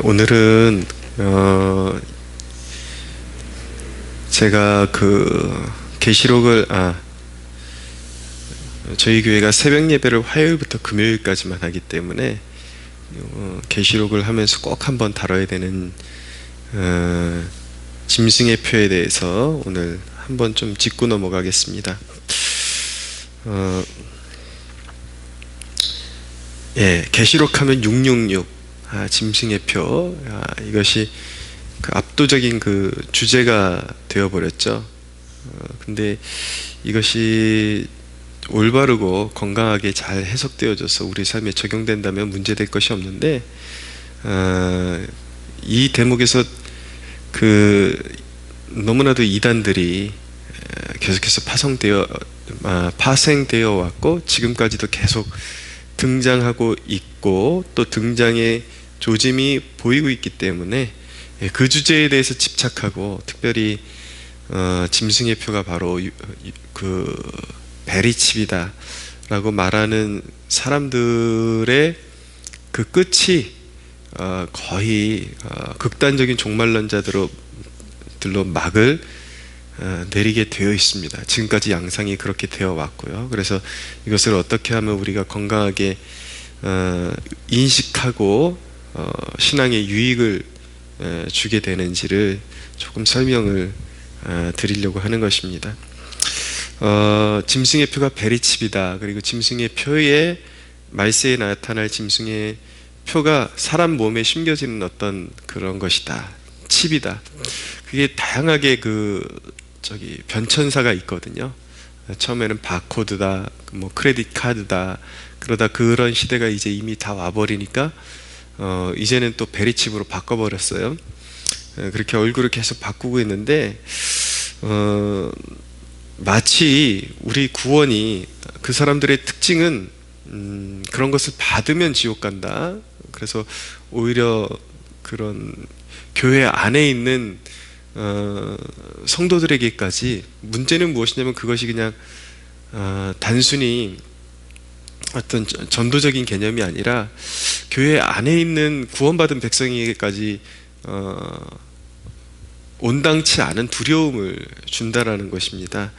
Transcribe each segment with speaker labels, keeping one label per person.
Speaker 1: 오늘은 제가 계시록을 저희 교회가 새벽 예배를 화요일부터 금요일까지만 하기 때문에 계시록을 하면서 꼭 한번 다뤄야 되는 짐승의 표에 대해서 오늘 한번 좀 짚고 넘어가겠습니다. 계시록 하면 666 짐승의 표, 이것이 압도적인 주제가 되어버렸죠. 근데 이것이 올바르고 건강하게 잘 해석되어져서 우리 삶에 적용된다면 문제될 것이 없는데, 이 대목에서 너무나도 이단들이 계속해서 파생되어 왔고 지금까지도 계속 등장하고 있고 또 등장의 조짐이 보이고 있기 때문에 그 주제에 대해서 집착하고 특별히 짐승의 표가 바로 베리칩이다 라고 말하는 사람들의 그 끝이 거의 극단적인 종말론자들로 막을 내리게 되어 있습니다. 지금까지 양상이 그렇게 되어 왔고요. 그래서 이것을 어떻게 하면 우리가 건강하게 인식하고 신앙에 유익을 주게 되는지를 조금 설명을 드리려고 하는 것입니다. 짐승의 표가 베리칩이다. 그리고 짐승의 표에 말세에 나타날 짐승의 표가 사람 몸에 심겨지는 어떤 그런 것이다. 칩이다. 그게 다양하게 변천사가 있거든요. 처음에는 바코드다, 크레딧 카드다. 그러다 그런 시대가 이제 이미 다 와버리니까 이제는 또 베리칩으로 바꿔버렸어요. 그렇게 얼굴을 계속 바꾸고 있는데 마치 우리 구원이 그 사람들의 특징은 그런 것을 받으면 지옥 간다. 그래서 오히려 그런 교회 안에 있는 성도들에게까지 문제는 무엇이냐면 그것이 그냥 단순히 어떤 전도적인 개념이 아니라 교회 안에 있는 구원받은 백성에게까지 온당치 않은 두려움을 준다라는 것입니다.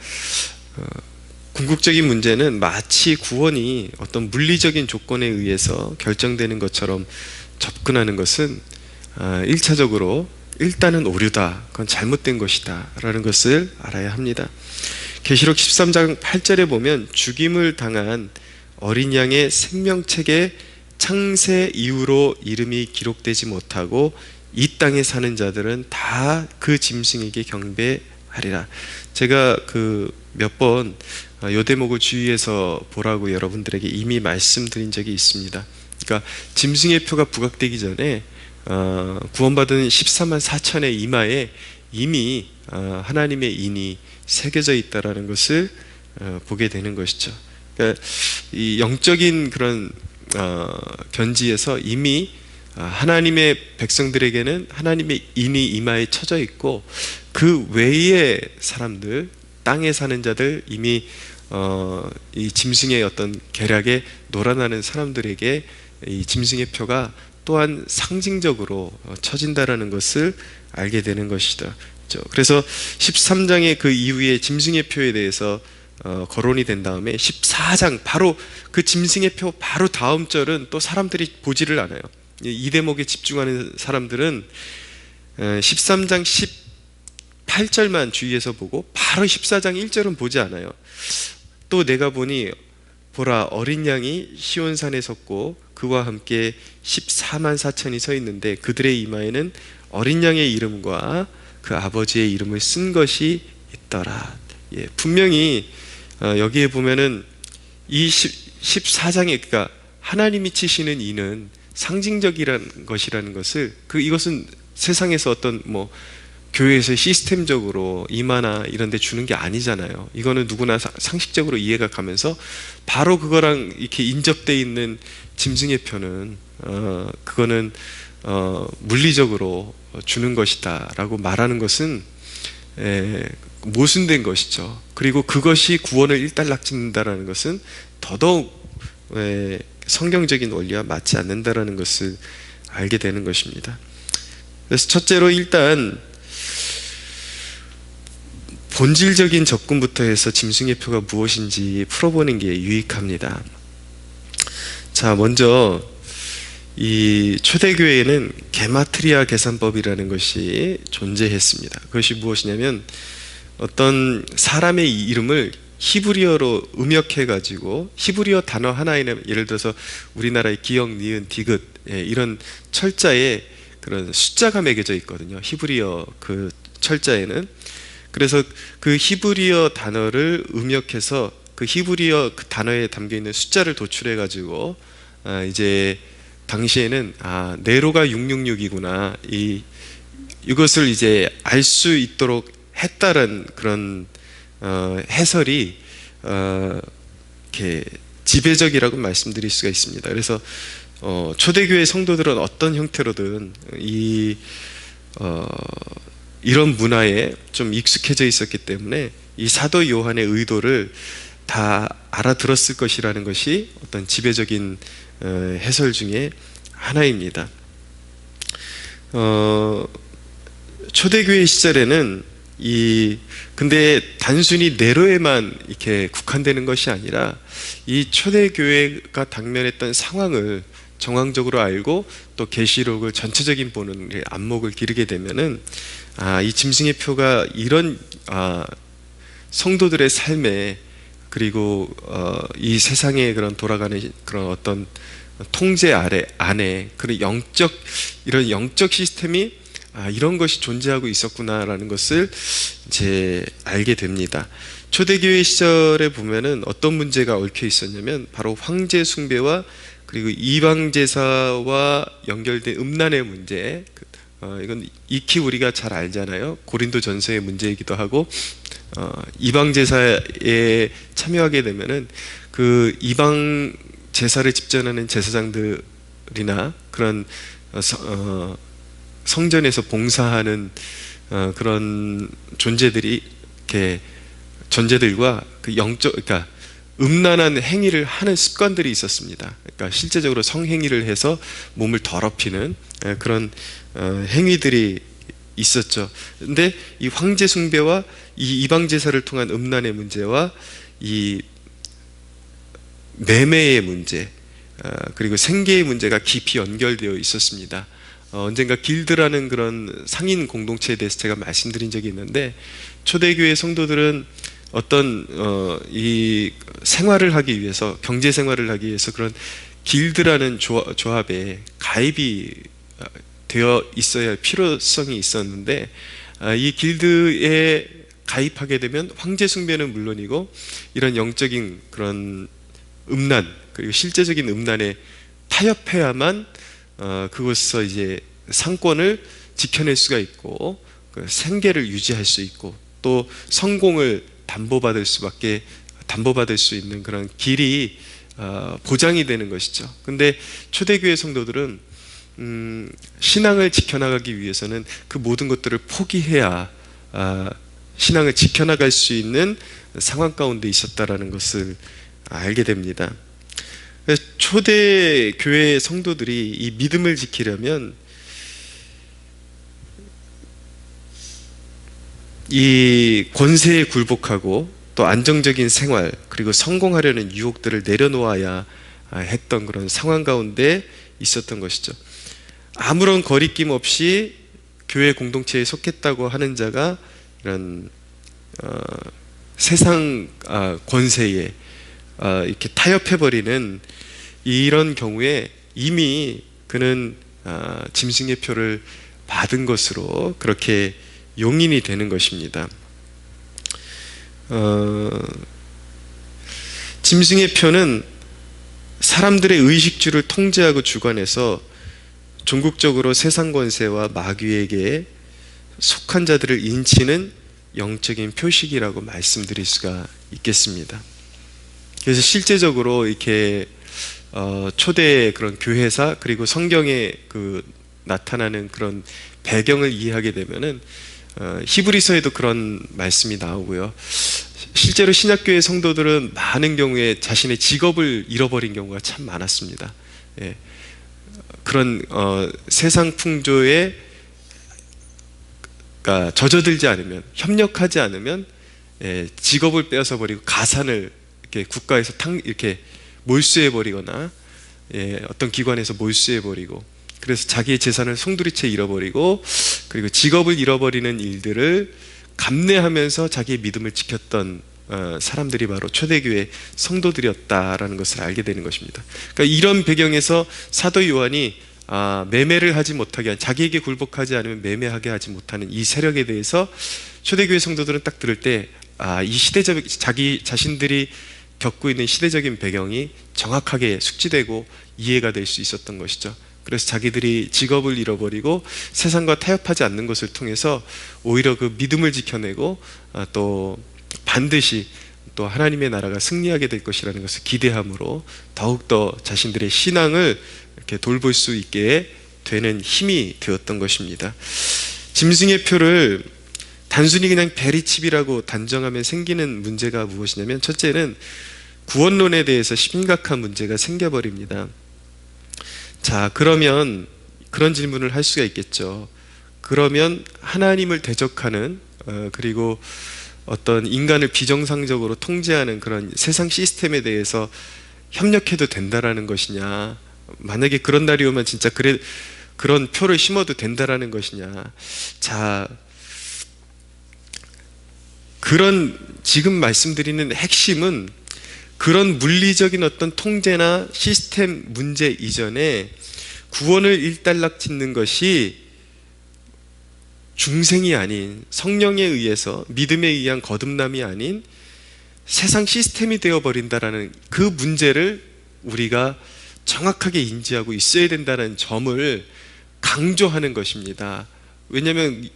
Speaker 1: 궁극적인 문제는 마치 구원이 어떤 물리적인 조건에 의해서 결정되는 것처럼 접근하는 것은 1차적으로 일단은 오류다. 그건 잘못된 것이다. 라는 것을 알아야 합니다. 계시록 13장 8절에 보면 죽임을 당한 어린 양의 생명책에 창세 이후로 이름이 기록되지 못하고 이 땅에 사는 자들은 다 그 짐승에게 경배하리라. 제가 몇 번 요 대목을 주의해서 보라고 여러분들에게 이미 말씀드린 적이 있습니다. 그러니까 짐승의 표가 부각되기 전에 구원받은 14만 4천의 이마에 이미 하나님의 인이 새겨져 있다라는 것을 보게 되는 것이죠. 그러니까 이 영적인 그런 견지에서 이미 하나님의 백성들에게는 하나님의 인이 이마에 쳐져 있고 그 외의 사람들, 땅에 사는 자들, 이미 이 짐승의 어떤 계략에 놀아나는 사람들에게 이 짐승의 표가 또한 상징적으로 쳐진다라는 것을 알게 되는 것이다. 그래서 13장의 그 이후에 짐승의 표에 대해서 거론이 된 다음에 14장 바로 그 짐승의 표 바로 다음 절은 또 사람들이 보지를 않아요. 이 대목에 집중하는 사람들은 13장 18절만 주의해서 보고 바로 14장 1절은 보지 않아요. 또 내가 보니 보라 어린 양이 시온산에 섰고 그와 함께 14만 4천이 서 있는데 그들의 이마에는 어린 양의 이름과 그 아버지의 이름을 쓴 것이 있더라. 분명히 여기에 보면은 이 14장에 그러니까 하나님이 치시는 이는 상징적이라는 것이라는 것을 이것은 세상에서 어떤 교회에서 시스템적으로 이마나 이런 데 주는 게 아니잖아요. 이거는 누구나 상식적으로 이해가 가면서 바로 그거랑 이렇게 인접되어 있는 짐승의 표는 그거는 물리적으로 주는 것이다 라고 말하는 것은 모순된 것이죠. 그리고 그것이 구원을 일단락짓는다라는 것은 더더욱 성경적인 원리와 맞지 않는다라는 것을 알게 되는 것입니다. 그래서 첫째로 일단 본질적인 접근부터 해서 짐승예표가 무엇인지 풀어보는 게 유익합니다. 자, 먼저 이 초대교회에는 게마트리아 계산법이라는 것이 존재했습니다. 그것이 무엇이냐면 어떤 사람의 이름을 히브리어로 음역해 가지고 히브리어 단어 하나에, 예를 들어서 우리나라의 기역, 니은, 디귿, 이런 철자에 그런 숫자가 매겨져 있거든요. 히브리어 그 철자에는. 그래서 그 히브리어 단어를 음역해서 그 히브리어 그 단어에 담겨 있는 숫자를 도출해 가지고 이제 당시에는 네로가 666이구나, 이것을 이제 알 수 있도록 했다는 그런 해설이 이렇게 지배적이라고 말씀드릴 수가 있습니다. 그래서 초대교회 성도들은 어떤 형태로든 이런 문화에 좀 익숙해져 있었기 때문에 이 사도 요한의 의도를 다 알아들었을 것이라는 것이 어떤 지배적인 해설 중에 하나입니다. 초대교회 시절에는 근데 단순히 네로에만 이렇게 국한되는 것이 아니라 이 초대교회가 당면했던 상황을 정황적으로 알고 또 계시록을 전체적인 보는 안목을 기르게 되면은 이 짐승의 표가 이런 성도들의 삶에, 그리고 이 세상의 그런 돌아가는 그런 어떤 통제 안에 그런 이런 영적 시스템이 이런 것이 존재하고 있었구나라는 것을 이제 알게 됩니다. 초대교회 시절에 보면은 어떤 문제가 얽혀 있었냐면 바로 황제 숭배와 그리고 이방 제사와 연결된 음란의 문제. 이건 익히 우리가 잘 알잖아요. 고린도 전서의 문제이기도 하고, 이방 제사에 참여하게 되면은 그 이방 제사를 집전하는 제사장들이나 그런 성전에서 봉사하는 그런 존재들이 이렇게 존재들과 그 그러니까 음란한 행위를 하는 습관들이 있었습니다. 그러니까 실제적으로 성행위를 해서 몸을 더럽히는 그런 행위들이 있었죠. 근데 이 황제 숭배와 이 이방 제사를 통한 음란의 문제와 이 매매의 문제, 그리고 생계의 문제가 깊이 연결되어 있었습니다. 언젠가 길드라는 그런 상인 공동체에 대해서 제가 말씀드린 적이 있는데, 초대교회 성도들은 어떤 이 생활을 하기 위해서, 경제 생활을 하기 위해서 그런 길드라는 조합에 가입이 되어 있어야 할 필요성이 있었는데, 이 길드에 가입하게 되면 황제 숭배는 물론이고 이런 영적인 그런 음란, 그리고 실제적인 음란에 타협해야만 그곳에서 이제 상권을 지켜낼 수가 있고 그 생계를 유지할 수 있고 또 성공을 담보받을 수 있는 그런 길이 보장이 되는 것이죠. 근데 초대교회 성도들은 신앙을 지켜나가기 위해서는 그 모든 것들을 포기해야 신앙을 지켜나갈 수 있는 상황 가운데 있었다라는 것을 알게 됩니다. 초대교회 성도들이 이 믿음을 지키려면 이 권세에 굴복하고 또 안정적인 생활, 그리고 성공하려는 유혹들을 내려놓아야 했던 그런 상황 가운데 있었던 것이죠. 아무런 거리낌 없이 교회 공동체에 속했다고 하는 자가 이런 세상 권세에 이렇게 타협해버리는 이런 경우에 이미 그는 짐승의 표를 받은 것으로 그렇게 용인이 되는 것입니다. 짐승의 표는 사람들의 의식주를 통제하고 주관해서 종국적으로 세상 권세와 마귀에게 속한 자들을 인치는 영적인 표식이라고 말씀드릴 수가 있겠습니다. 그래서 실제적으로 이렇게 초대의 그런 교회사, 그리고 성경에 그 나타나는 그런 배경을 이해하게 되면은 히브리서에도 그런 말씀이 나오고요. 실제로 신약교회 성도들은 많은 경우에 자신의 직업을 잃어버린 경우가 참 많았습니다. 그런 세상 풍조에 그러니까 젖어들지 않으면, 협력하지 않으면 직업을 빼앗아 버리고 가산을 이렇게 국가에서 이렇게 몰수해 버리거나 어떤 기관에서 몰수해 버리고, 그래서 자기의 재산을 송두리째 잃어버리고, 그리고 직업을 잃어버리는 일들을 감내하면서 자기의 믿음을 지켰던 사람들이 바로 초대교회 성도들이었다라는 것을 알게 되는 것입니다. 그러니까 이런 배경에서 사도 요한이 매매를 하지 못하게, 자기에게 굴복하지 않으면 매매하게 하지 못하는 이 세력에 대해서 초대교회 성도들은 딱 들을 때 이 시대적, 자기 자신들이 겪고 있는 시대적인 배경이 정확하게 숙지되고 이해가 될 수 있었던 것이죠. 그래서 자기들이 직업을 잃어버리고 세상과 타협하지 않는 것을 통해서 오히려 그 믿음을 지켜내고 또 반드시 또 하나님의 나라가 승리하게 될 것이라는 것을 기대함으로 더욱더 자신들의 신앙을 이렇게 돌볼 수 있게 되는 힘이 되었던 것입니다. 짐승의 표를 단순히 그냥 베리칩이라고 단정하면 생기는 문제가 무엇이냐면, 첫째는 구원론에 대해서 심각한 문제가 생겨버립니다. 자, 그러면 그런 질문을 할 수가 있겠죠. 그러면 하나님을 대적하는 그리고 어떤 인간을 비정상적으로 통제하는 그런 세상 시스템에 대해서 협력해도 된다라는 것이냐, 만약에 그런 날이 오면 진짜 그런 표를 심어도 된다라는 것이냐. 자, 그런 지금 말씀드리는 핵심은 그런 물리적인 어떤 통제나 시스템 문제 이전에 구원을 일단락 짓는 것이 중생이 아닌, 성령에 의해서 믿음에 의한 거듭남이 아닌 세상 시스템이 되어버린다라는 그 문제를 우리가 정확하게 인지하고 있어야 된다는 점을 강조하는 것입니다. 왜냐하면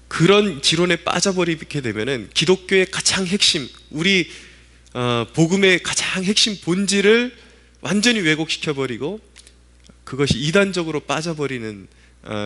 Speaker 1: 그런 지론에 빠져버리게 되면은 기독교의 가장 핵심, 우리 복음의 가장 핵심 본질을 완전히 왜곡시켜버리고 그것이 이단적으로 빠져버리는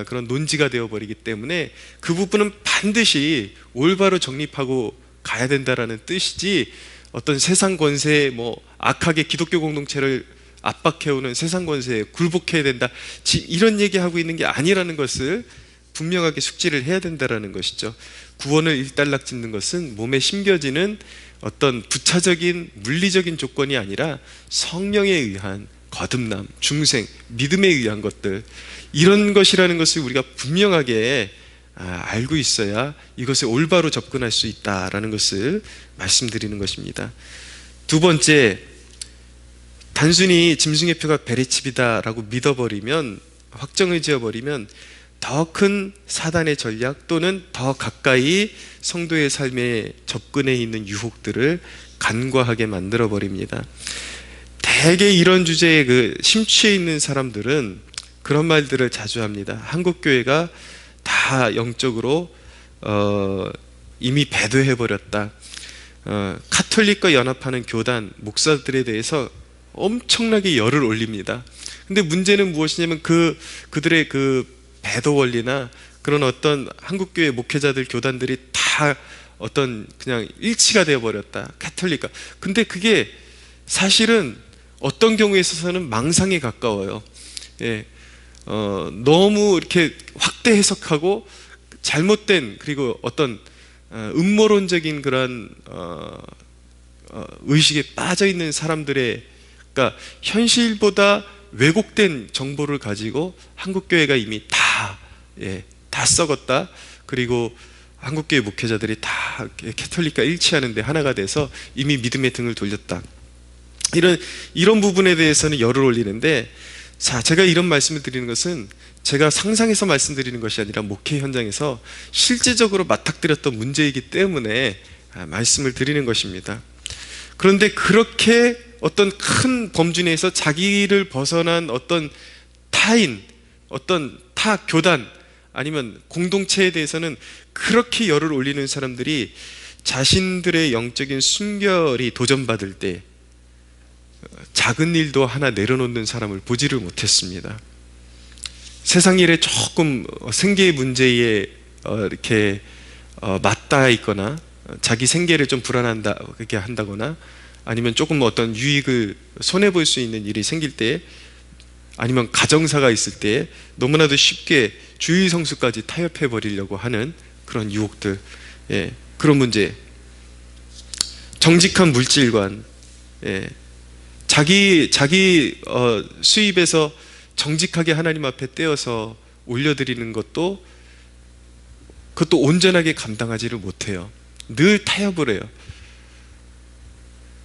Speaker 1: 그런 논지가 되어버리기 때문에 그 부분은 반드시 올바로 정립하고 가야 된다라는 뜻이지, 어떤 세상 권세에 악하게 기독교 공동체를 압박해오는 세상 권세에 굴복해야 된다, 지금 이런 얘기하고 있는 게 아니라는 것을 분명하게 숙지를 해야 된다는 것이죠. 구원을 일단락 짓는 것은 몸에 심겨지는 어떤 부차적인 물리적인 조건이 아니라 성령에 의한 거듭남, 중생, 믿음에 의한 것들, 이런 것이라는 것을 우리가 분명하게 알고 있어야 이것에 올바로 접근할 수 있다라는 것을 말씀드리는 것입니다. 두 번째, 단순히 짐승의 표가 베리칩이다라고 믿어버리면, 확정을 지어버리면 더 큰 사단의 전략 또는 더 가까이 성도의 삶에 접근해 있는 유혹들을 간과하게 만들어 버립니다. 대개 이런 주제에 심취해 있는 사람들은 그런 말들을 자주 합니다. 한국 교회가 다 영적으로 이미 배도해 버렸다. 카톨릭과 연합하는 교단 목사들에 대해서 엄청나게 열을 올립니다. 근데 문제는 무엇이냐면 그들의 배도 원리나 그런 어떤 한국교회 목회자들, 교단들이 다 어떤 그냥 일치가 되어버렸다, 카톨릭과. 근데 그게 사실은 어떤 경우에 있어서는 망상에 가까워요. 너무 이렇게 확대 해석하고 잘못된, 그리고 어떤 음모론적인 그런 의식에 빠져 있는 사람들의, 그러니까 현실보다 왜곡된 정보를 가지고 한국교회가 이미 다 썩었다, 그리고 한국교회 목회자들이 다 캐톨릭과 일치하는데 하나가 돼서 이미 믿음의 등을 돌렸다, 이런 부분에 대해서는 열을 올리는데, 자, 제가 이런 말씀을 드리는 것은 제가 상상해서 말씀드리는 것이 아니라 목회 현장에서 실제적으로 맞닥뜨렸던 문제이기 때문에 말씀을 드리는 것입니다. 그런데 그렇게 어떤 큰 범주 내에서 자기를 벗어난 어떤 타인, 어떤 타 교단 아니면 공동체에 대해서는 그렇게 열을 올리는 사람들이 자신들의 영적인 순결이 도전받을 때 작은 일도 하나 내려놓는 사람을 보지를 못했습니다. 세상 일에 조금 생계의 문제에 이렇게 맞닿아 있거나 자기 생계를 좀 불안하게 한다거나, 아니면 조금 어떤 유익을 손해볼 수 있는 일이 생길 때, 아니면 가정사가 있을 때 너무나도 쉽게 주의 성수까지 타협해 버리려고 하는 그런 유혹들, 그런 문제, 정직한 물질관, 자기 수입에서 정직하게 하나님 앞에 떼어서 올려드리는 것도 그것도 온전하게 감당하지를 못해요. 늘 타협을 해요.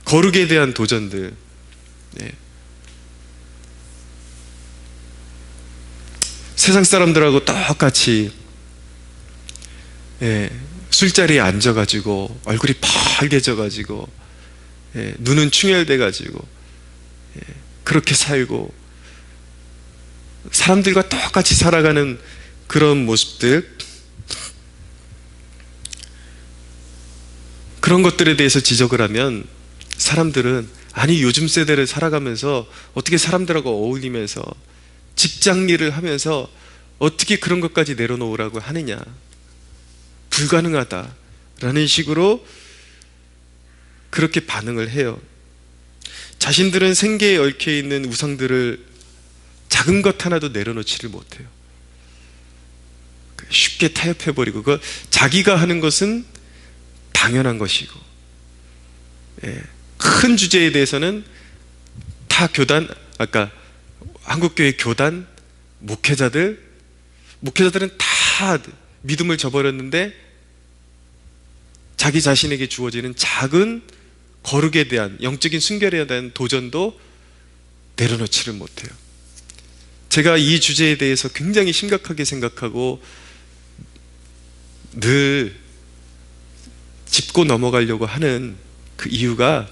Speaker 1: 거룩에 대한 도전들, 세상 사람들하고 똑같이 술자리에 앉아가지고 얼굴이 빨개져가지고 눈은 충혈돼가지고 그렇게 살고 사람들과 똑같이 살아가는 그런 모습들, 그런 것들에 대해서 지적을 하면 사람들은 아니 요즘 세대를 살아가면서 어떻게 사람들하고 어울리면서 직장 일을 하면서 어떻게 그런 것까지 내려놓으라고 하느냐, 불가능하다라는 식으로 그렇게 반응을 해요. 자신들은 생계에 얽혀있는 우상들을 작은 것 하나도 내려놓지를 못해요. 쉽게 타협해버리고 자기가 하는 것은 당연한 것이고, 큰 주제에 대해서는 타 교단, 아까 한국교회 교단, 목회자들은 다 믿음을 저버렸는데 자기 자신에게 주어지는 작은 거룩에 대한, 영적인 순결에 대한 도전도 내려놓지를 못해요. 제가 이 주제에 대해서 굉장히 심각하게 생각하고 늘 짚고 넘어가려고 하는 그 이유가,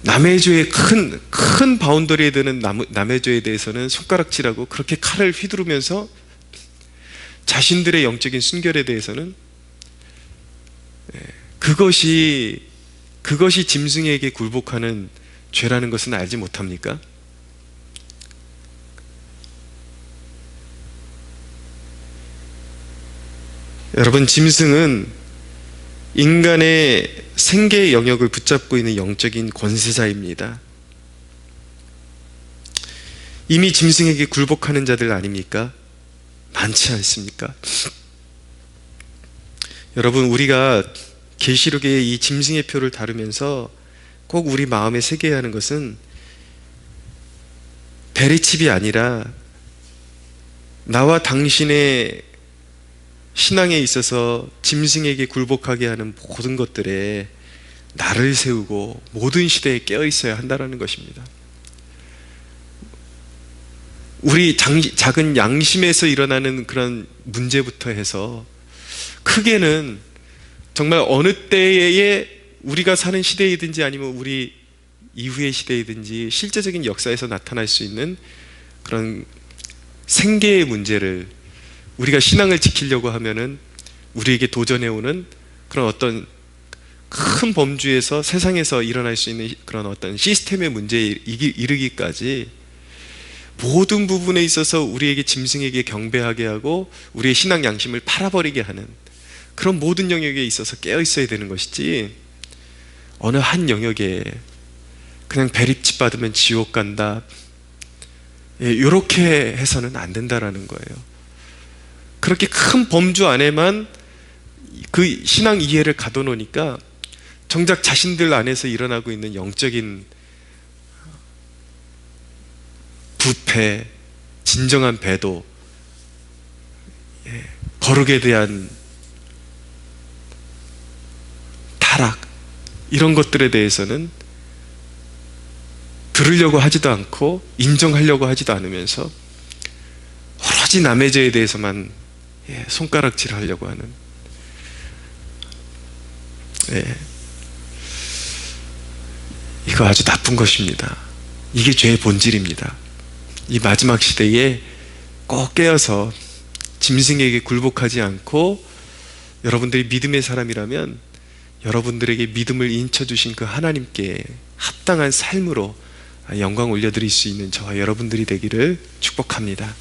Speaker 1: 남의 죄의 큰 바운더리에 드는 남의 죄에 대해서는 손가락질하고 그렇게 칼을 휘두르면서 자신들의 영적인 순결에 대해서는 그것이 짐승에게 굴복하는 죄라는 것은 알지 못합니까? 여러분, 짐승은 인간의 생계의 영역을 붙잡고 있는 영적인 권세자입니다. 이미 짐승에게 굴복하는 자들 아닙니까? 많지 않습니까? 여러분, 우리가 계시록의 이 짐승의 표를 다루면서 꼭 우리 마음에 새겨야 하는 것은 베리칩이 아니라 나와 당신의 신앙에 있어서 짐승에게 굴복하게 하는 모든 것들에 나를 세우고 모든 시대에 깨어 있어야 한다는 것입니다. 우리 작은 양심에서 일어나는 그런 문제부터 해서 크게는 정말 어느 때에 우리가 사는 시대이든지 아니면 우리 이후의 시대이든지 실제적인 역사에서 나타날 수 있는 그런 생계의 문제를 우리가 신앙을 지키려고 하면은 우리에게 도전해오는 그런 어떤 큰 범주에서 세상에서 일어날 수 있는 그런 어떤 시스템의 문제에 이르기까지 모든 부분에 있어서 우리에게 짐승에게 경배하게 하고 우리의 신앙 양심을 팔아버리게 하는 그런 모든 영역에 있어서 깨어 있어야 되는 것이지, 어느 한 영역에 그냥 배립집 받으면 지옥 간다, 이렇게 해서는 안 된다라는 거예요. 그렇게 큰 범주 안에만 그 신앙 이해를 가둬놓으니까 정작 자신들 안에서 일어나고 있는 영적인 부패, 진정한 배도, 거룩에 대한 타락, 이런 것들에 대해서는 들으려고 하지도 않고 인정하려고 하지도 않으면서 오로지 남의 죄에 대해서만 손가락질 하려고 하는, 이거 아주 나쁜 것입니다. 이게 죄의 본질입니다. 이 마지막 시대에 꼭 깨어서 짐승에게 굴복하지 않고, 여러분들이 믿음의 사람이라면 여러분들에게 믿음을 인쳐주신 그 하나님께 합당한 삶으로 영광 올려드릴 수 있는 저와 여러분들이 되기를 축복합니다.